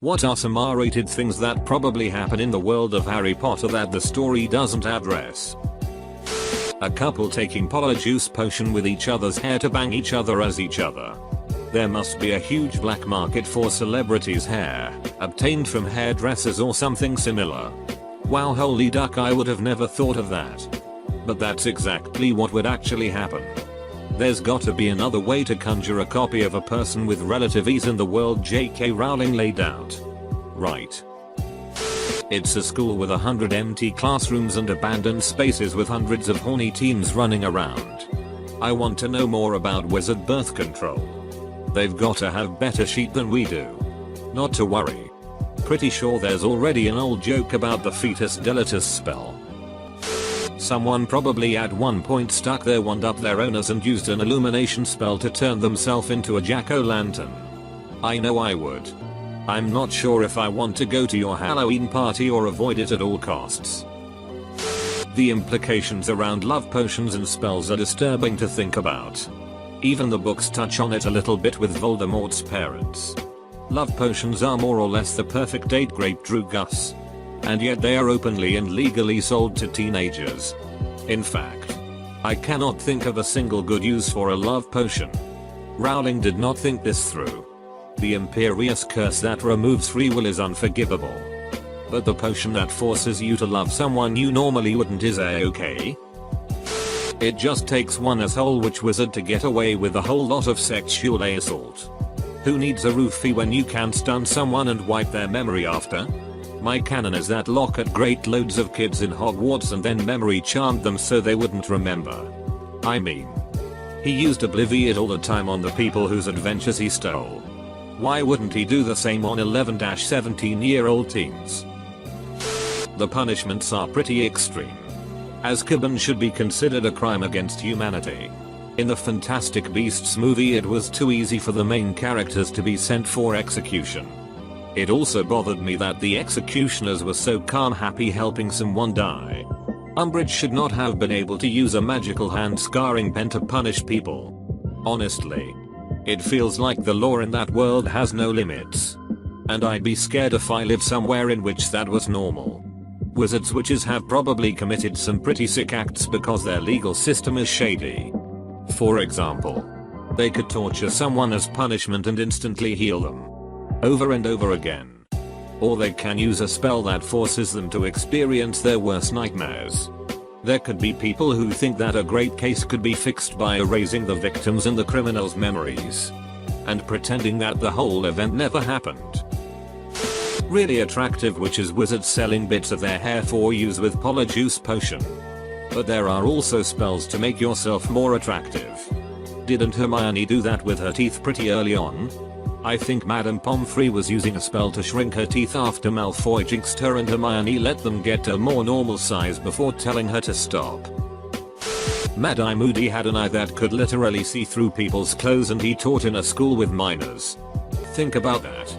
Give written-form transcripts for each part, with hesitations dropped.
What are some R-rated things that probably happen in the world of Harry Potter that the story doesn't address? A couple taking polyjuice potion with each other's hair to bang each other as each other. There must be a huge black market for celebrities' hair, obtained from hairdressers or something similar. Wow, holy duck, I would have never thought of that. But that's exactly what would actually happen. There's gotta be another way to conjure a copy of a person with relative ease in the world J.K. Rowling laid out. Right. It's a school with 100 empty classrooms and abandoned spaces with hundreds of horny teens running around. I want to know more about wizard birth control. They've gotta have better shit than we do. Not to worry. Pretty sure there's already an old joke about the fetus deletus spell. Someone probably at one point stuck their wand up their owners and used an illumination spell to turn themselves into a jack-o'-lantern. I know I would. I'm not sure if I want to go to your Halloween party or avoid it at all costs. The implications around love potions and spells are disturbing to think about. Even the books touch on it a little bit with Voldemort's parents. Love potions are more or less the perfect date grape Drew Gus. And yet they are openly and legally sold to teenagers. In fact, I cannot think of a single good use for a love potion. Rowling did not think this through. The imperious curse that removes free will is unforgivable. But the potion that forces you to love someone you normally wouldn't is a-okay? It just takes one asshole witch wizard to get away with a whole lot of sexual assault. Who needs a roofie when you can stun someone and wipe their memory after? My canon is that Lockhart graped loads of kids in Hogwarts and then memory charmed them so they wouldn't remember. I mean, he used Obliviate all the time on the people whose adventures he stole. Why wouldn't he do the same on 11-17-year-old teens? The punishments are pretty extreme. Azkaban should be considered a crime against humanity. In the Fantastic Beasts movie, it was too easy for the main characters to be sent for execution. It also bothered me that the executioners were so calm happy helping someone die. Umbridge should not have been able to use a magical hand scarring pen to punish people. Honestly. It feels like the law in that world has no limits. And I'd be scared if I lived somewhere in which that was normal. Wizards witches have probably committed some pretty sick acts because their legal system is shady. For example, they could torture someone as punishment and instantly heal them. Over and over again. Or they can use a spell that forces them to experience their worst nightmares. There could be people who think that a great case could be fixed by erasing the victims and the criminals' memories. And pretending that the whole event never happened. Really attractive witches wizards selling bits of their hair for use with polyjuice potion. But there are also spells to make yourself more attractive. Didn't Hermione do that with her teeth pretty early on? I think Madame Pomfrey was using a spell to shrink her teeth after Malfoy jinxed her and Hermione let them get to a more normal size before telling her to stop. Mad-Eye Moody had an eye that could literally see through people's clothes and he taught in a school with minors. Think about that.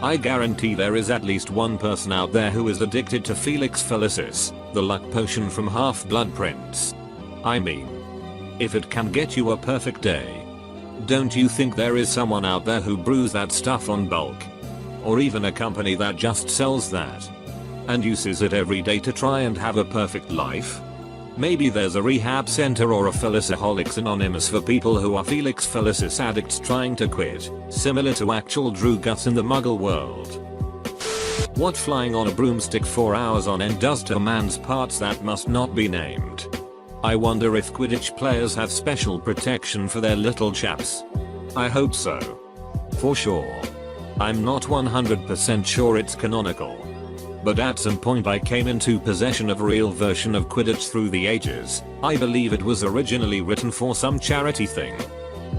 I guarantee there is at least one person out there who is addicted to Felix Felicis, the luck potion from Half-Blood Prince. I mean, if it can get you a perfect day. Don't you think there is someone out there who brews that stuff on bulk? Or even a company that just sells that? And uses it every day to try and have a perfect life? Maybe there's a rehab center or a Feliciholics Anonymous for people who are Felix Felicis addicts trying to quit, similar to actual Drew Gus in the Muggle world. What flying on a broomstick for hours on end does to a man's parts that must not be named. I wonder if Quidditch players have special protection for their little chaps. I hope so. For sure. I'm not 100% sure it's canonical. But at some point I came into possession of a real version of Quidditch Through the Ages. I believe it was originally written for some charity thing.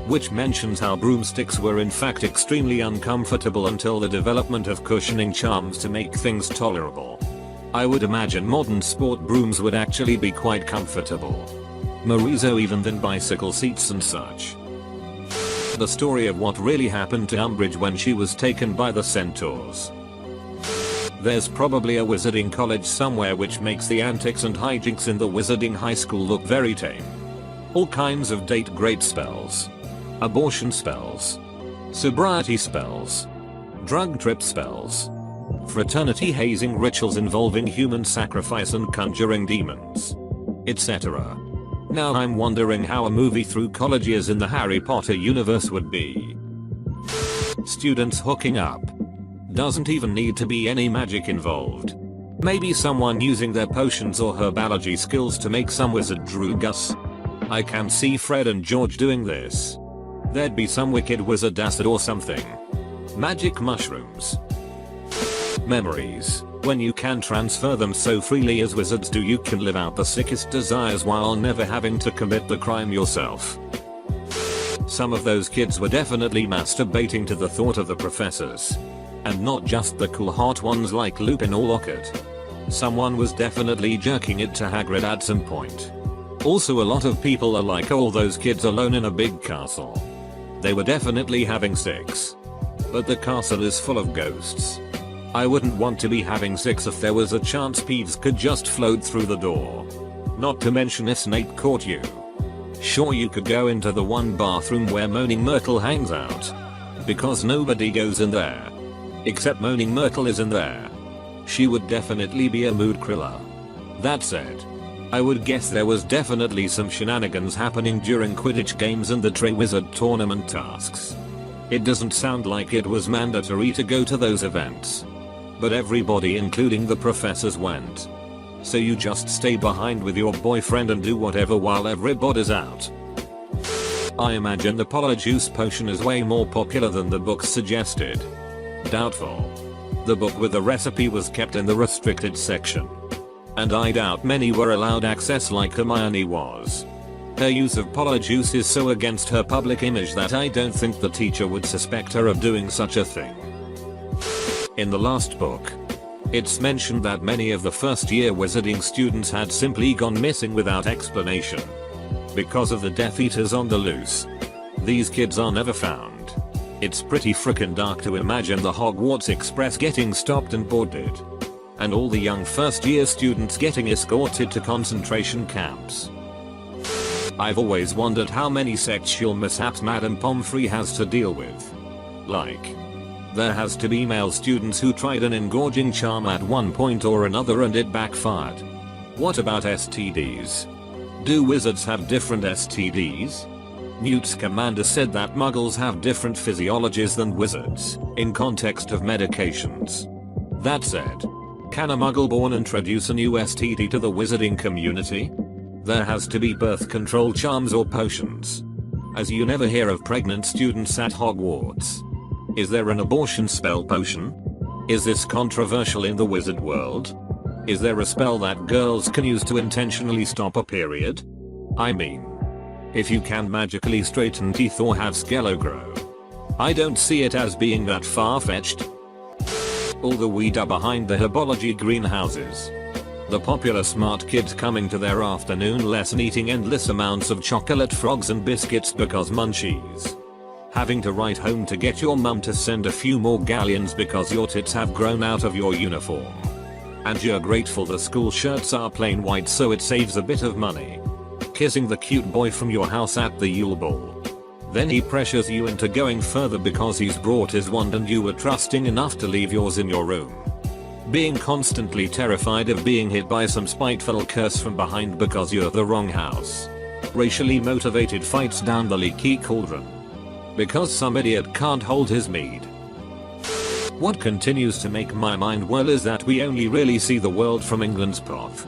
Which mentions how broomsticks were in fact extremely uncomfortable until the development of cushioning charms to make things tolerable. I would imagine modern sport brooms would actually be quite comfortable. More so even than bicycle seats and such. The story of what really happened to Umbridge when she was taken by the centaurs. There's probably a wizarding college somewhere which makes the antics and hijinks in the wizarding high school look very tame. All kinds of date grape spells. Abortion spells. Sobriety spells. drug trip spells, fraternity hazing rituals involving human sacrifice and conjuring demons, etc. Now I'm wondering how a movie through college years in the Harry Potter universe would be. Students hooking up. Doesn't even need to be any magic involved. Maybe someone using their potions or herbology skills to make some wizard drugus. I can see Fred and George doing this. There'd be some wicked wizard acid or something. Magic mushrooms. Memories. When you can transfer them so freely as wizards do, you can live out the sickest desires while never having to commit the crime yourself. Some of those kids were definitely masturbating to the thought of the professors. And not just the cool hot ones like Lupin or Lockhart. Someone was definitely jerking it to Hagrid at some point. Also, a lot of people are like all those kids alone in a big castle. They were definitely having sex. But the castle is full of ghosts. I wouldn't want to be having sex if there was a chance Peeves could just float through the door. Not to mention if Snape caught you. Sure, you could go into the one bathroom where Moaning Myrtle hangs out. Because nobody goes in there. Except Moaning Myrtle is in there. She would definitely be a mood kriller. That said, I would guess there was definitely some shenanigans happening during Quidditch games and the Triwizard Tournament tasks. It doesn't sound like it was mandatory to go to those events. But everybody including the professors went. So you just stay behind with your boyfriend and do whatever while everybody's out. I imagine the Polyjuice potion is way more popular than the books suggested. Doubtful. The book with the recipe was kept in the restricted section. And I doubt many were allowed access like Hermione was. Her use of Polyjuice is so against her public image that I don't think the teacher would suspect her of doing such a thing. In the last book, it's mentioned that many of the first year wizarding students had simply gone missing without explanation. Because of the Death Eaters on the loose. These kids are never found. It's pretty frickin' dark to imagine the Hogwarts Express getting stopped and boarded. And all the young first year students getting escorted to concentration camps. I've always wondered how many sexual mishaps Madame Pomfrey has to deal with. Like, there has to be male students who tried an engorging charm at one point or another and it backfired. What about STDs? Do wizards have different STDs? Newt Scamander said that muggles have different physiologies than wizards, in context of medications. That said, can a muggle-born introduce a new STD to the wizarding community? There has to be birth control charms or potions. As you never hear of pregnant students at Hogwarts. Is there an abortion spell potion? Is this controversial in the wizard world? Is there a spell that girls can use to intentionally stop a period? I mean, if you can magically straighten teeth or have Skello grow. I don't see it as being that far-fetched. All the weed are behind the herbology greenhouses. The popular smart kids coming to their afternoon lesson eating endless amounts of chocolate frogs and biscuits because munchies. Having to write home to get your mum to send a few more galleons because your tits have grown out of your uniform. And you're grateful the school shirts are plain white so it saves a bit of money. Kissing the cute boy from your house at the Yule Ball. Then he pressures you into going further because he's brought his wand and you were trusting enough to leave yours in your room. Being constantly terrified of being hit by some spiteful curse from behind because you're the wrong house. Racially motivated fights down the leaky cauldron. Because some idiot can't hold his mead. What continues to make my mind whirl is that we only really see the world from England's path.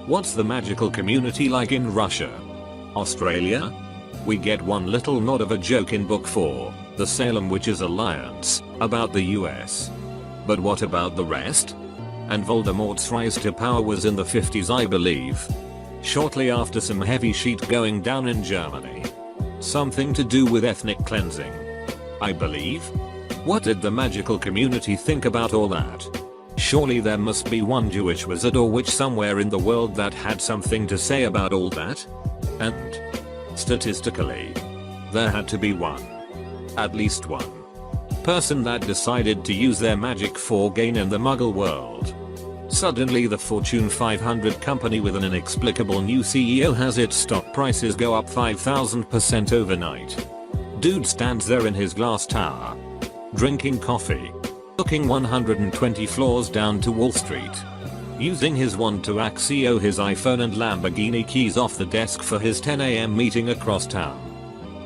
What's the magical community like in Russia? Australia? We get one little nod of a joke in book 4, the Salem Witches Alliance, about the US. But what about the rest? And Voldemort's rise to power was in the 50s, I believe. Shortly after some heavy shit going down in Germany. Something to do with ethnic cleansing. I believe? What did the magical community think about all that? Surely there must be one Jewish wizard or witch somewhere in the world that had something to say about all that? And statistically, there had to be one. At least one. Person that decided to use their magic for gain in the muggle world. Suddenly the Fortune 500 company with an inexplicable new CEO has its stock prices go up 5,000% overnight. Dude stands there in his glass tower. Drinking coffee. walking 120 floors down to Wall Street. Using his wand to Axio his iPhone and Lamborghini keys off the desk for his 10 AM meeting across town.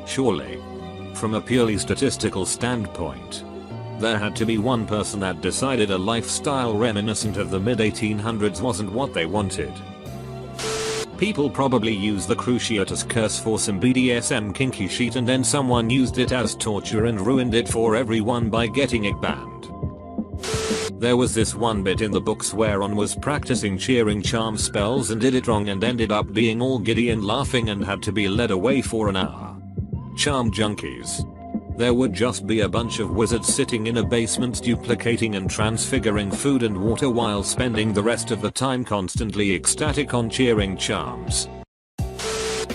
Surely, from a purely statistical standpoint, there had to be one person that decided a lifestyle reminiscent of the mid-1800s wasn't what they wanted. People probably used the cruciatus curse for some BDSM kinky shit, and then someone used it as torture and ruined it for everyone by getting it banned. There was this one bit in the books where one was practicing cheering charm spells and did it wrong and ended up being all giddy and laughing and had to be led away for an hour. Charm junkies. There would just be a bunch of wizards sitting in a basement duplicating and transfiguring food and water while spending the rest of the time constantly ecstatic on cheering charms.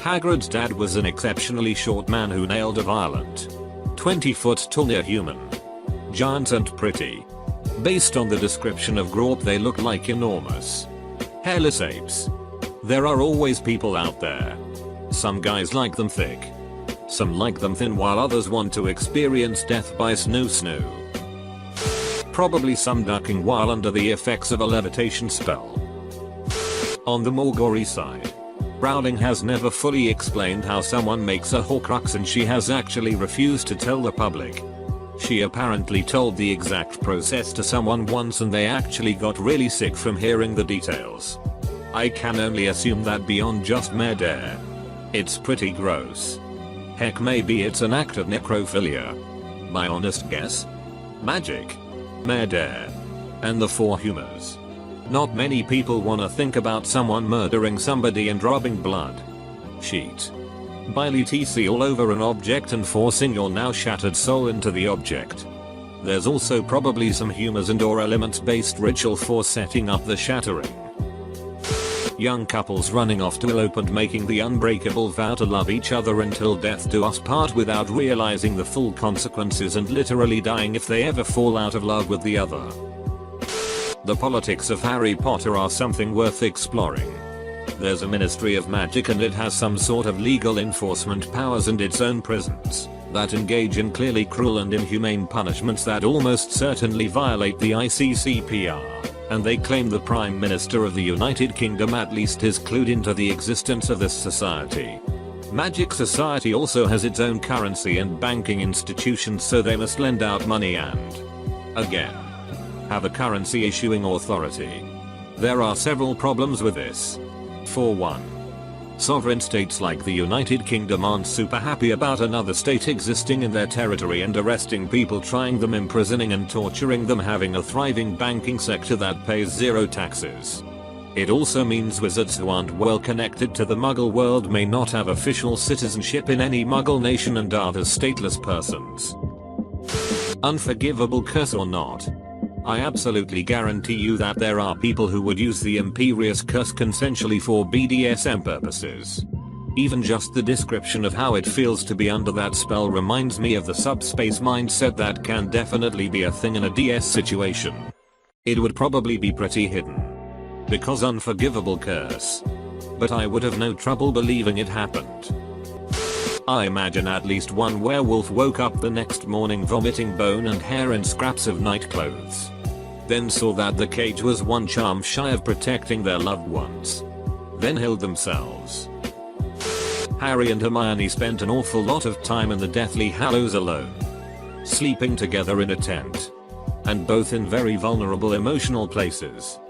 Hagrid's dad was an exceptionally short man who nailed a violent 20-foot tall near human. Giant and pretty. Based on the description of Grawp, they look like enormous hairless apes. There are always people out there. Some guys like them thick. Some like them thin, while others want to experience death by snoo. Probably some ducking while under the effects of a levitation spell. On the more gory side, Rowling has never fully explained how someone makes a Horcrux, and she has actually refused to tell the public. She apparently told the exact process to someone once and they actually got really sick from hearing the details. I can only assume that beyond just murder, it's pretty gross. Heck, maybe it's an act of necrophilia. My honest guess? Magic, murder, and the four humors. Not many people wanna think about someone murdering somebody and robbing blood, sheet, bile etc all over an object and forcing your now shattered soul into the object. There's also probably some humors and or elements based ritual for setting up the shattering. Young couples running off to elope and making the unbreakable vow to love each other until death do us part without realizing the full consequences and literally dying if they ever fall out of love with the other. The politics of Harry Potter are something worth exploring. There's a Ministry of Magic and it has some sort of legal enforcement powers and its own prisons that engage in clearly cruel and inhumane punishments that almost certainly violate the ICCPR. And they claim the Prime Minister of the United Kingdom at least is clued into the existence of this society. Magic Society also has its own currency and banking institutions, so they must lend out money and, again, have a currency issuing authority. There are several problems with this. For one, sovereign states like the United Kingdom aren't super happy about another state existing in their territory and arresting people, trying them, imprisoning and torturing them, having a thriving banking sector that pays zero taxes. It also means wizards who aren't well connected to the Muggle world may not have official citizenship in any Muggle nation and are thus stateless persons. Unforgivable curse or not, I absolutely guarantee you that there are people who would use the Imperious Curse consensually for BDSM purposes. Even just the description of how it feels to be under that spell reminds me of the subspace mindset that can definitely be a thing in a DS situation. It would probably be pretty hidden. Because unforgivable curse. But I would have no trouble believing it happened. I imagine at least one werewolf woke up the next morning vomiting bone and hair and scraps of night clothes. Then saw that the cage was one charm shy of protecting their loved ones. Then healed themselves. Harry and Hermione spent an awful lot of time in the Deathly Hallows alone. Sleeping together in a tent. And both in very vulnerable emotional places.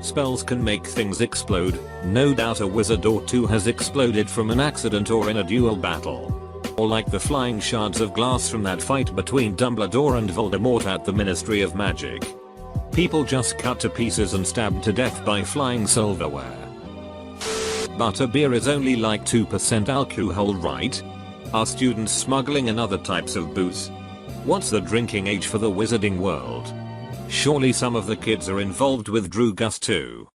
Spells can make things explode. No doubt a wizard or two has exploded from an accident or in a duel battle. Or like the flying shards of glass from that fight between Dumbledore and Voldemort at the Ministry of Magic. People just cut to pieces and stabbed to death by flying silverware. Butterbeer is only like 2% alcohol, right? Are students smuggling in other types of booze? What's the drinking age for the wizarding world? Surely some of the kids are involved with Drugus too.